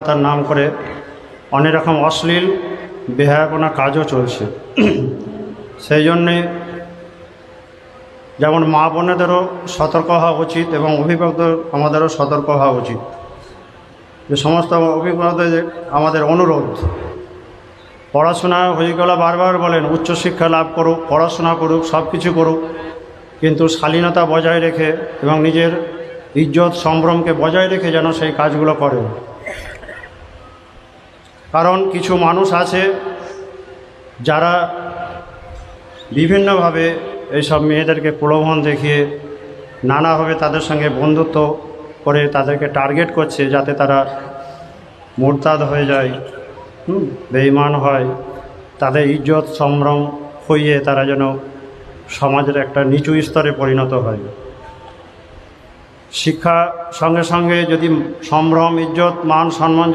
তার নাম করে অনেক রকম অশ্লীল বেহায়াপনা কাজও চলছে। সেই জন্যে যেমন মা বোনেদেরও সতর্ক হওয়া উচিত এবং অভিভাবকদের আমাদেরও সতর্ক হওয়া উচিত। যে সমস্ত অভিভাবকদের আমাদের অনুরোধ, পড়াশোনা হয়ে গেলে বারবার বলেন উচ্চশিক্ষা লাভ করুক, পড়াশোনা করুক, সব কিছু করুক, কিন্তু শালীনতা বজায় রেখে এবং নিজের ইজ্জত সম্ভ্রমকে বজায় রেখে যেন সেই কাজগুলো করে। কারণ কিছু মানুষ আছে যারা বিভিন্নভাবে এইসব মেয়েদেরকে প্রলোভন দেখিয়ে নানাভাবে তাদের সঙ্গে বন্ধুত্ব করে তাদেরকে টার্গেট করছে, যাতে তারা মুরতাদ হয়ে যায়, বেঈমান হয়, তাদের ইজ্জত সম্ভ্রম হইয়ে তারা যেন সমাজের একটা নিচু স্তরে পরিণত হয়। শিক্ষা সঙ্গে সঙ্গে যদি সম্ভ্রম, ইজ্জত, মান, সম্মান